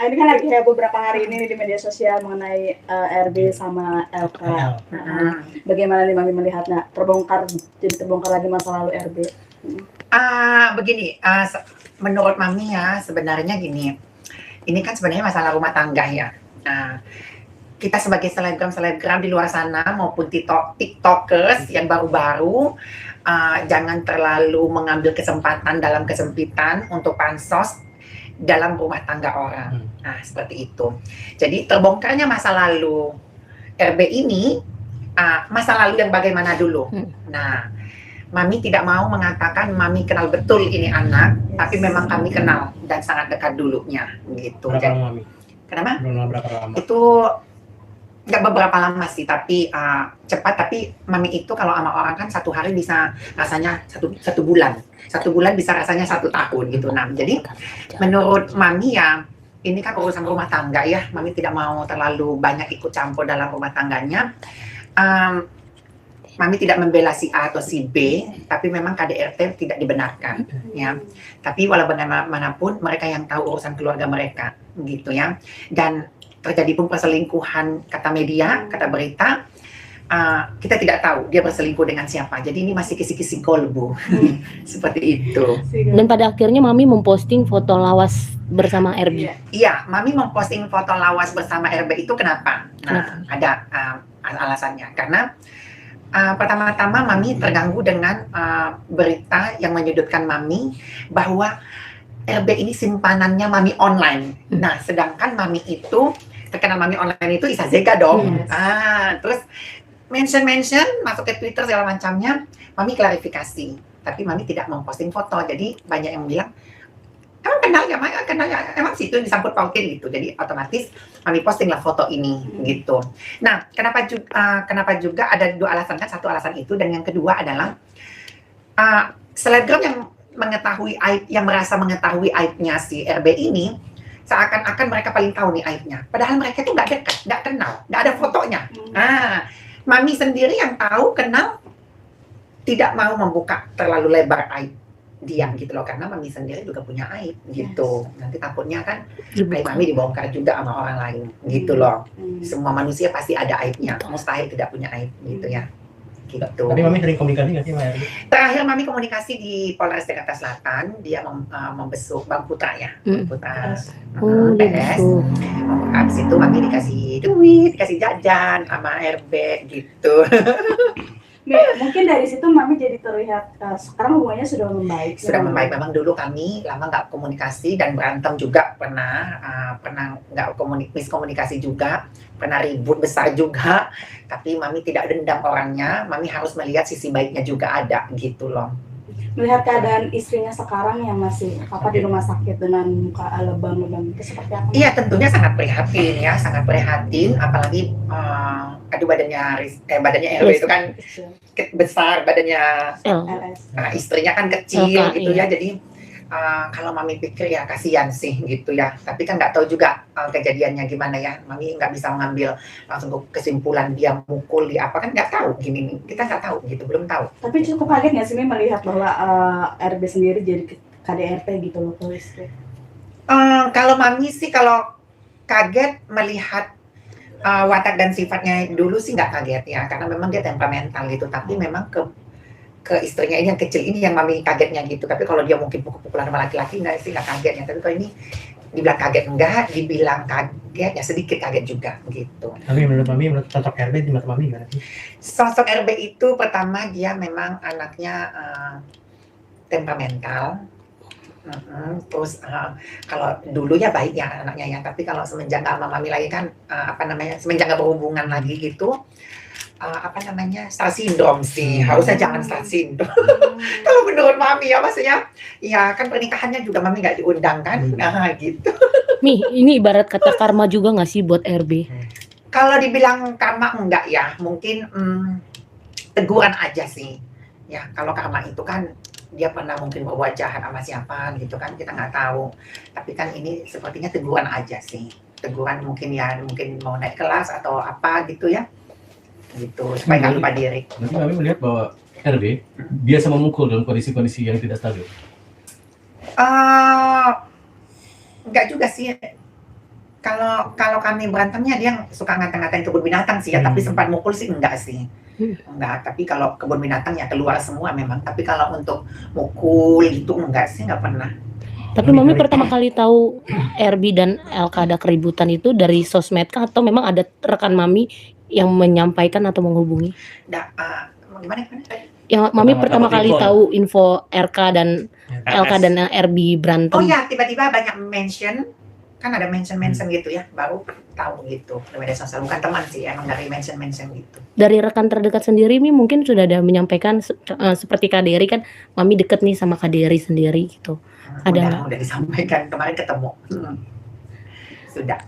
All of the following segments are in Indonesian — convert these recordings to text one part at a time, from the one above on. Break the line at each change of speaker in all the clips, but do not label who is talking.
ini kan lagi heboh beberapa hari ini di media sosial mengenai RB sama LK. Bagaimana nih Mami melihatnya? Jadi terbongkar lagi masa lalu RB.
Begini, menurut Mami ya sebenarnya gini, ini kan sebenarnya masalah rumah tangga ya. Kita sebagai selebgram di luar sana maupun tiktokers yang baru-baru, jangan terlalu mengambil kesempatan dalam kesempitan untuk pansos dalam rumah tangga orang. Nah, seperti itu. Jadi terbongkarnya masa lalu RB ini, masa lalu yang bagaimana dulu. Nah, Mami tidak mau mengatakan Mami kenal betul ini anak, tapi memang kami kenal dan sangat dekat dulunya gitu.
Berapa lama, Mami?
Kenapa?
Berapa lama?
Itu nggak beberapa lama sih, tapi cepat. Tapi Mami itu kalau sama orang kan satu hari bisa rasanya satu bulan. Satu bulan bisa rasanya 1 tahun gitu. Nah, jadi menurut Mami ya, ini kan urusan rumah tangga ya. Mami tidak mau terlalu banyak ikut campur dalam rumah tangganya. Mami tidak membela si A atau si B, tapi memang KDRT tidak dibenarkan, ya. Tapi walau bagaimanapun mereka yang tahu urusan keluarga mereka, gitu ya. Dan terjadi pun perselingkuhan, kata media, kata berita, kita tidak tahu dia berselingkuh dengan siapa. Jadi ini masih kisi-kisi kolbu, seperti itu.
Dan pada akhirnya Mami memposting foto lawas bersama RB.
Iya, Mami memposting foto lawas bersama RB itu kenapa? Nah, ada alasannya. Karena pertama-tama Mami terganggu dengan berita yang menyudutkan Mami bahwa RB ini simpanannya Mami online. Nah, sedangkan Mami itu terkenal Mami online itu Isa Zega dong. Terus mention masuk ke Twitter segala macamnya, Mami klarifikasi. Tapi Mami tidak memposting foto. Jadi banyak yang bilang, emang kenal ya, emang situ disangkut pautin gitu. Jadi otomatis Mami posting lah foto ini gitu. Nah, kenapa juga ada 2 alasan kan? Satu alasan itu, dan yang kedua adalah selebgram yang mengetahui aib, yang merasa mengetahui aibnya si RB ini, seakan-akan mereka paling tahu nih aibnya. Padahal mereka itu nggak dekat, nggak kenal, nggak ada fotonya. Mami sendiri yang tahu, kenal, tidak mau membuka terlalu lebar aib dia gitu loh, karena Mami sendiri juga punya aib gitu. Nanti takutnya kan aib Mami dibongkar juga sama orang lain gitu loh. Semua manusia pasti ada aibnya, mustahil tidak punya aib gitu ya. Gitu.
Tapi Mami sering komunikasi nggak sih sama RB?
Terakhir Mami komunikasi di Polres Jakarta Selatan, dia membesuk Bang Putra ya, Putra PS. Habis itu Mami dikasih duit, dikasih jajan sama RB gitu.
Mungkin dari situ Mami jadi terlihat sekarang hubungannya sudah membaik.
Sudah membaik. Memang dulu kami lama nggak komunikasi dan berantem juga, pernah nggak miskomunikasi juga, pernah ribut besar juga. Tapi Mami tidak dendam orangnya, Mami harus melihat sisi baiknya juga ada gitu loh.
Melihat keadaan istrinya sekarang yang masih di rumah sakit dengan muka lebam-lebam itu seperti apa? Iya,
tentunya sangat prihatin ya, sangat prihatin. Apalagi badannya RW itu kan besar, badannya istrinya kan kecil gitu ya. Jadi kalau Mami pikir ya kasihan sih gitu ya. Tapi kan nggak tahu juga kejadiannya gimana ya. Mami nggak bisa mengambil langsung kesimpulan dia mukul, dia apa, kan nggak tahu gini nih. Kita nggak tahu gitu, belum tahu.
Tapi cukup kaget nggak sih melihat bahwa RB sendiri jadi KDRT gitu loh, istri?
Kalau Mami sih kalau kaget melihat watak dan sifatnya dulu sih nggak kaget ya, karena memang dia temperamental gitu. Tapi memang ke istrinya ini yang kecil ini yang Mami kagetnya gitu. Tapi kalau dia mungkin pukul-pukulan sama laki-laki nggak sih, nggak kaget ya. Tapi kalau ini dibilang kaget enggak, dibilang kaget ya sedikit kaget juga gitu.
Tapi menurut sosok RB di mata Mami gimana sih?
Sosok RB itu pertama dia memang anaknya temperamental. Terus kalau dulu ya baik ya anaknya ya, tapi kalau semenjak sama Mami lagi kan semenjak nggak berhubungan lagi gitu, star syndrome sih, harusnya jangan star syndrome. Kalau menurut Mami ya, maksudnya ya kan pernikahannya juga Mami nggak diundang kan, gitu.
Mi, ini ibarat kata karma juga nggak sih buat RB?
Kalau dibilang karma enggak ya, mungkin teguran aja sih. Ya kalau karma itu kan dia pernah mungkin berbuat jahat sama siapa gitu kan, kita nggak tahu. Tapi kan ini sepertinya teguran aja sih. Teguran mungkin mau naik kelas atau apa gitu ya. Gitu, supaya nggak lupa diri.
Nanti kami melihat bahwa RB biasa memukul dalam kondisi-kondisi yang tidak stabil.
Nggak juga sih. Kalau kami berantemnya dia suka ngata-ngatain kebun binatang sih ya, tapi sempat mukul sih enggak sih. Enggak, tapi kalau kebun binatang ya keluar semua memang. Tapi kalau untuk mukul gitu enggak sih, enggak pernah.
Tapi Mami pertama kali tahu RB dan LK ada keributan itu dari sosmed kah atau memang ada rekan Mami yang menyampaikan atau menghubungi?
Gimana?
Yang Mami pertama
Pertama
kali
dapat
tahu info RK dan LK dan RB berantem.
Oh ya, tiba-tiba banyak mention, kan ada mention gitu ya, baru tahu gitu di media sosial. Bukan teman sih, emang dari mention gitu.
Dari rekan terdekat sendiri Mi mungkin sudah ada menyampaikan seperti Kak Dery kan Mami deket nih sama Kak Dery sendiri gitu. Ada nggak?
Udah disampaikan kemarin ketemu. Sudah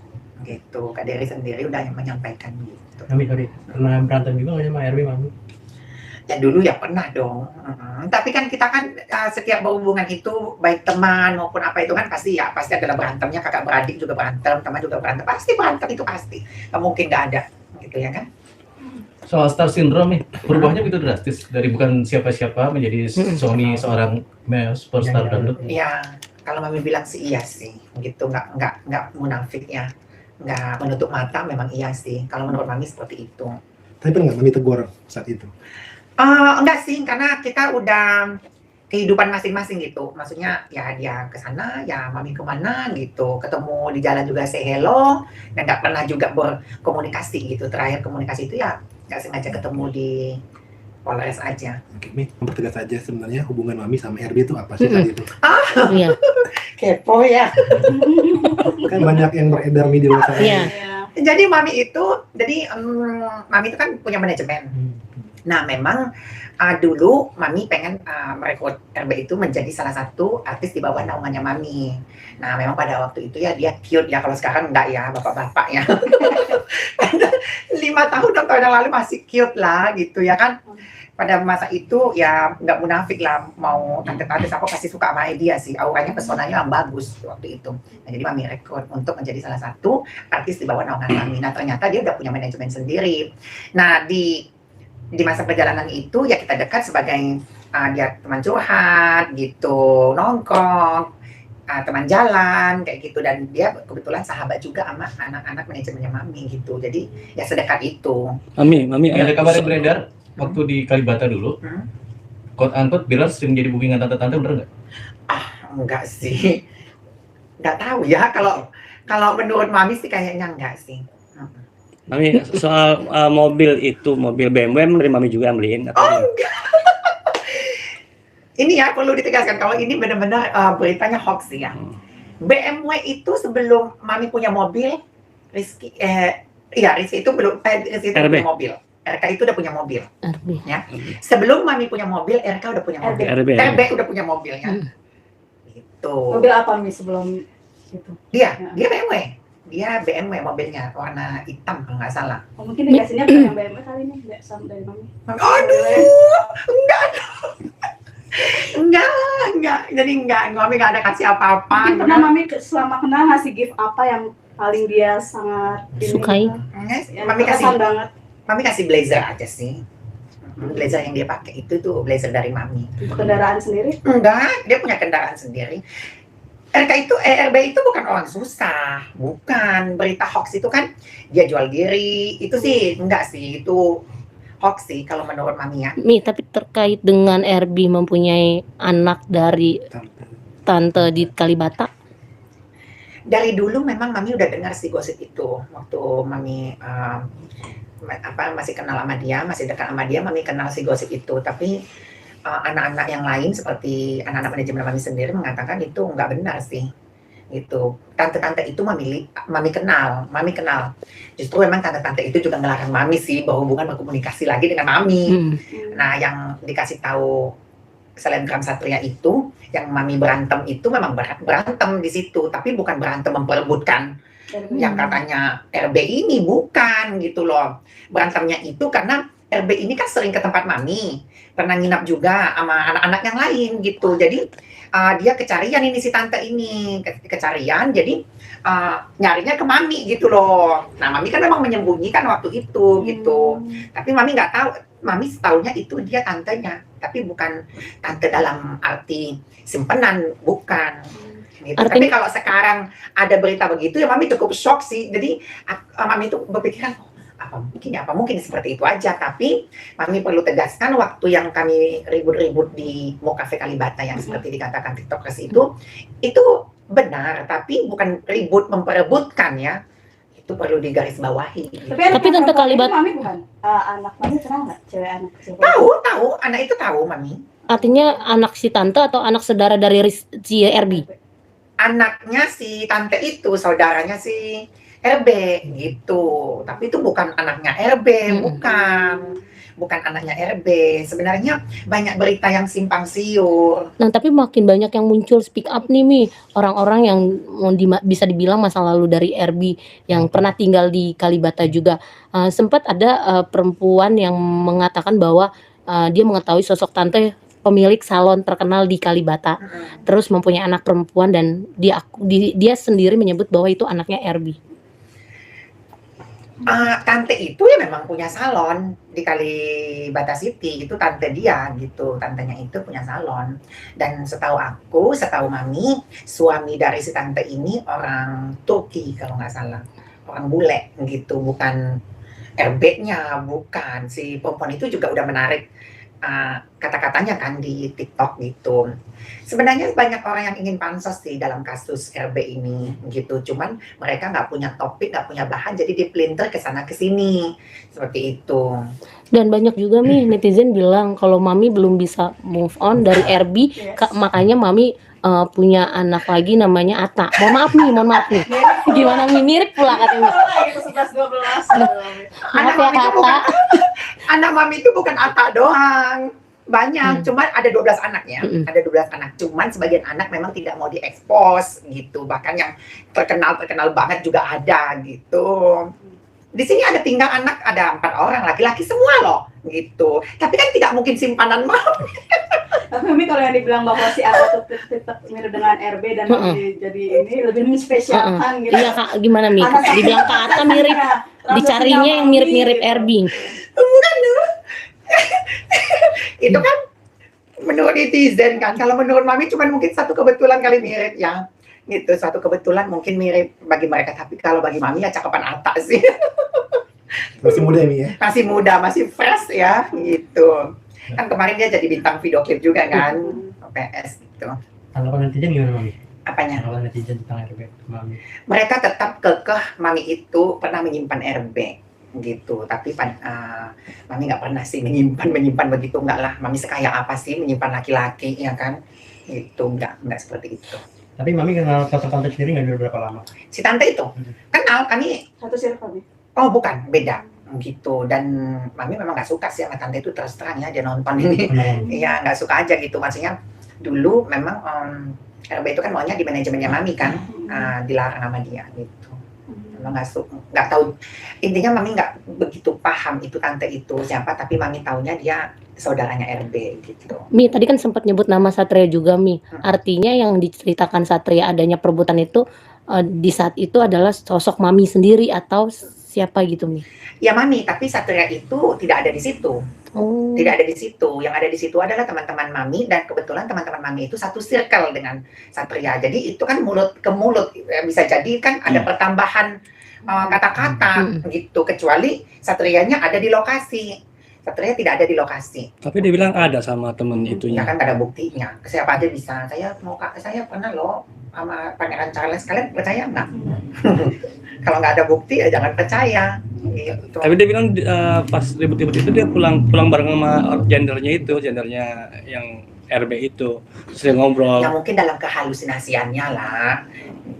gitu, Kak Dery sendiri udah menyampaikan gitu.
Mami pernah berantem juga nggak sama RB Mami?
Ya dulu ya pernah dong. Tapi kan kita kan setiap berhubungan itu baik teman maupun apa itu kan pasti adalah berantemnya, kakak beradik juga berantem, teman juga berantem, pasti berantem itu pasti. Nggak mungkin nggak ada, gitu ya kan?
Soal star syndrome nih, perubahannya begitu drastis dari bukan siapa-siapa menjadi suami seorang superstar dangdut.
Ya kalau Mami bilang sih iya sih, gitu nggak munafik ya, nggak menutup mata, memang iya sih. Kalau menurut Mami seperti itu.
Tapi pernah nggak Mami tegur saat itu?
Enggak sih, karena kita udah kehidupan masing-masing gitu. Maksudnya ya dia ke sana, ya Mami kemana gitu. Ketemu di jalan juga say hello, dan nggak pernah juga berkomunikasi gitu. Terakhir komunikasi itu ya nggak sengaja ketemu di Polres aja.
Oke, Mi, mempertegas saja sebenarnya hubungan Mami sama RB itu apa sih saat itu?
Iya.
Kepo ya.
Kan banyak yang beredar Mi di luar sana.
Iya.
Jadi Mami itu kan punya manajemen. Nah memang dulu Mami pengen merekrut RB itu menjadi salah satu artis di bawah naungannya Mami. Nah memang pada waktu itu ya dia cute ya, kalau sekarang enggak ya, bapak-bapak ya. 5 tahun 6 tahun yang lalu masih cute lah gitu ya kan. Pada masa itu ya nggak munafik lah, mau tante-tante siapa pasti suka sama dia sih, auranya pesonanya yang bagus waktu itu. Nah, jadi Mami rekrut untuk menjadi salah satu artis di bawah naungan Mami. Nah ternyata dia udah punya manajemen sendiri. Nah di masa perjalanan itu ya kita dekat sebagai dia teman curhat gitu, nongkrong, teman jalan kayak gitu, dan dia kebetulan sahabat juga sama anak-anak manajemennya Mami gitu. Jadi ya sedekat itu.
Mami
Ada kabar yang beredar waktu di Kalibata dulu, quote unquote Bilar sering jadi bookingan tante-tante, bener nggak?
Enggak sih, nggak tahu ya, kalau menurut Mami sih kayaknya enggak sih.
Mami soal mobil BMW dari Mami juga yang beliin atau
Enggak. Ini ya perlu ditegaskan kalau ini benar-benar beritanya hoax ya. BMW itu sebelum Mami punya mobil, Rizky itu belum, Rizky itu punya mobil. RK itu udah punya mobil.
RB.
Ya. Sebelum Mami punya mobil, RK udah punya mobil. RB udah punya mobilnya. Gitu.
Mobil apa Mi sebelum itu?
Dia BMW. Dia BMW mobilnya warna hitam kalau nggak salah.
Oh, mungkin dikasihnya bukan yang BMW kali ini, nggak sama dari Mami.
Aduh, enggak. Jadi Mami nggak ada kasih apa-apa.
Mungkin pernah Mami selama kenal ngasih gift apa yang paling dia sangat
Sukai.
Mami kasih
banget.
Mami kasih blazer aja sih. Blazer yang dia pakai itu tuh blazer dari Mami.
Kendaraan sendiri?
Enggak, dia punya kendaraan sendiri. RB itu bukan orang susah, bukan. Berita hoax itu kan dia jual diri, itu sih enggak sih, itu hoax sih kalau menurut Mami ya.
Mi, tapi terkait dengan RB mempunyai anak dari tante di Kalibata.
Dari dulu memang Mami udah dengar sih gosip itu. Waktu Mami masih kenal sama dia, masih dekat sama dia, Mami kenal si gosip itu. Tapi anak-anak yang lain seperti anak-anak manajemen Mami sendiri mengatakan itu nggak benar sih. Gitu. Tante-tante itu Mami kenal. Justru memang tante-tante itu juga ngelarang Mami sih berhubungan berkomunikasi lagi dengan Mami. Nah, yang dikasih tahu selebgram Satria itu, yang Mami berantem itu memang berantem di situ, tapi bukan berantem memperebutkan yang katanya RB ini, bukan gitu loh. Berantemnya itu karena RB ini kan sering ke tempat Mami, pernah nginap juga sama anak-anak yang lain gitu. Jadi dia kecarian ini si tante ini, kecarian, jadi nyarinya ke Mami gitu loh. Nah Mami kan memang menyembunyikan waktu itu gitu. Tapi Mami nggak tahu, Mami setahunya itu dia tantenya, tapi bukan tante dalam arti simpenan, bukan. Gitu. Tapi
Artinya-
kalau sekarang ada berita begitu ya Mami cukup shock sih. Jadi Mami itu berpikiran, "Oh, apa mungkin seperti itu aja." Tapi Mami perlu tegaskan, waktu yang kami ribut-ribut di Mo Cafe Kalibata yang seperti dikatakan tiktokers itu benar, tapi bukan ribut memperebutkan ya. Itu perlu digarisbawahi.
Tapi anak
Tapi Tante
perempuan itu
Kalibata-
Mami bukan? Anak Mami kenal nggak? Cewek anak siapa?
Tahu, anak itu tahu Mami.
Artinya anak si tante atau anak saudara dari si RB?
Anaknya si tante itu, saudaranya si RB gitu. Tapi itu bukan anaknya RB, bukan anaknya RB. Sebenarnya banyak berita yang simpang siur.
Nah, tapi makin banyak yang muncul speak up nih, Mi. Orang-orang yang bisa dibilang masa lalu dari RB yang pernah tinggal di Kalibata juga. Sempat ada perempuan yang mengatakan bahwa dia mengetahui sosok tante pemilik salon terkenal di Kalibata. Terus mempunyai anak perempuan dan dia sendiri menyebut bahwa itu anaknya RB.
Tante itu ya memang punya salon di Kalibata City, itu tante dia gitu, tantenya itu punya salon. Dan setahu Mami, suami dari si tante ini orang Turki kalau nggak salah, orang bule gitu, bukan RB-nya, bukan. Si perempuan itu juga udah menarik kata-katanya kan di TikTok gitu. Sebenarnya banyak orang yang ingin pansos sih dalam kasus RB ini gitu, cuman mereka nggak punya topik, nggak punya bahan, jadi dipelintir ke sana ke sini seperti itu.
Dan banyak juga Mi netizen bilang kalau Mami belum bisa move on dari RB, makanya Mami punya anak lagi namanya Ata. Mohon maaf nih. Gimana Mi, mirip pula katanya.
Itu 11-12.
Maaf ya Kak Ata.
Anak Mami itu bukan Ata doang. Banyak, cuman ada 12 anak ya. Ada 12 anak. Cuman sebagian anak memang tidak mau diekspos gitu. Bahkan yang terkenal banget juga ada gitu. Di sini ada tinggal anak, ada 4 orang, laki-laki semua loh gitu. Tapi kan tidak mungkin simpanan Mami.
Tapi Mami kalau yang dibilang bahwa si Ata tuh mirip dengan RB dan Mami jadi ini lebih menspesialkan gitu.
Iya Kak, gimana Mi?
Anak
Dibilang Kak Ata mirip, dicarinya yang mirip-mirip RB.
Bukan dulu. Itu kan menurut netizen kan. Kalau menurut Mami cuma mungkin satu kebetulan kali mirip ya. Gitu, satu kebetulan mungkin mirip bagi mereka. Tapi kalau bagi Mami ya cakepan Ata sih.
Masih muda ya, Mi ya?
Masih muda, masih fresh ya gitu. Kan kemarin dia jadi bintang video klip juga kan. PS gitu.
Tanggapan netizen gimana Mami?
Apanya?
Tanggapan netizen tentang RB Mami?
Mereka tetap kekeh Mami itu pernah menyimpan RB gitu, tapi Mami nggak pernah sih menyimpan begitu, enggak lah. Mami sekaya apa sih menyimpan laki-laki ya kan, gitu, enggak seperti itu.
Tapi Mami kenal sosok tante sendiri nggak berapa lama?
Si tante itu kenal kami,
Satu circle nih.
oh bukan, beda gitu. Dan Mami memang nggak suka sih sama tante itu, terus terang ya, dia nonton ini iya nggak suka aja gitu. Maksudnya dulu memang RB itu kan maunya di manajemennya Mami kan, dilarang sama dia gitu. Memang nggak tahu, intinya Mami nggak begitu paham itu tante itu siapa, tapi Mami taunya dia saudaranya RB gitu.
Mi, tadi kan sempat nyebut nama Satria juga Mi. Artinya yang diceritakan Satria adanya perebutan itu di saat itu adalah sosok Mami sendiri atau siapa gitu Mi?
Ya Mami, tapi Satria itu tidak ada di situ.
Oh.
Tidak ada di situ. Yang ada di situ adalah teman-teman Mami, dan kebetulan teman-teman Mami itu satu circle dengan Satria. Jadi itu kan mulut ke mulut, bisa jadi kan ada pertambahan kata-kata gitu. Kecuali Satrianya ada di lokasi. Satria tidak ada di lokasi.
Tapi dia bilang ada sama temen itunya.
Ya kan ada buktinya. Siapa aja bisa. Saya pernah loh sama Pangeran Charles. Kalian percaya nggak? Kalau nggak ada bukti ya jangan percaya. Gitu.
Tapi dia bilang pas ribut-ribut itu dia pulang bareng sama gendernya yang RB itu, sering ngobrol.
Ya mungkin dalam kehalusinasiannya lah,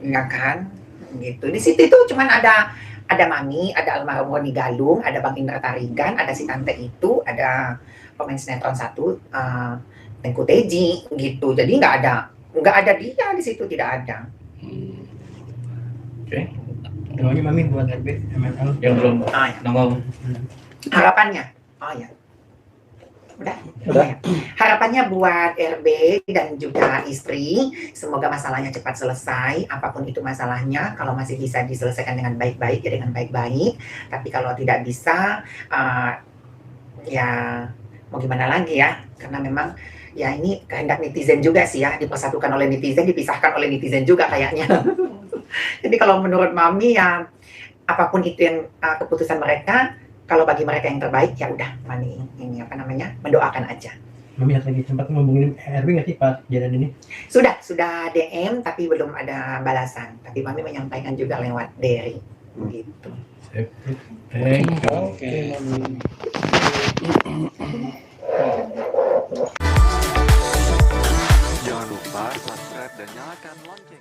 ya kan? Gitu. Di situ itu cuman ada Mami, ada almarhum Roni Galung, ada Bang Indra Tarigan, ada si tante itu, ada pemain sinetron 1, Tengku Teji, gitu. Jadi nggak ada dia di situ, tidak ada.
Oke.
Doanya Mami buat RB, MML
Yang belum
Ya.
nongol.
Harapannya, ya. Udah. Ya. Harapannya buat RB dan juga istri, semoga masalahnya cepat selesai. Apapun itu masalahnya, kalau masih bisa diselesaikan dengan baik-baik, ya dengan baik-baik. Tapi kalau tidak bisa, ya mau gimana lagi ya? Karena memang Ya ini kehendak netizen juga sih ya, dipersatukan oleh netizen, dipisahkan oleh netizen juga kayaknya. Jadi kalau menurut Mami ya apapun itu yang keputusan mereka, kalau bagi mereka yang terbaik ya udah Mami ini apa namanya mendoakan aja.
Mami lagi sempat ngomongin RB nggak sih pas kejadian ini?
Sudah DM tapi belum ada balasan. Tapi Mami menyampaikan juga lewat Derry gitu.
Thank you.
Oke, Mami.
Jangan lupa subscribe dan nyalakan lonceng.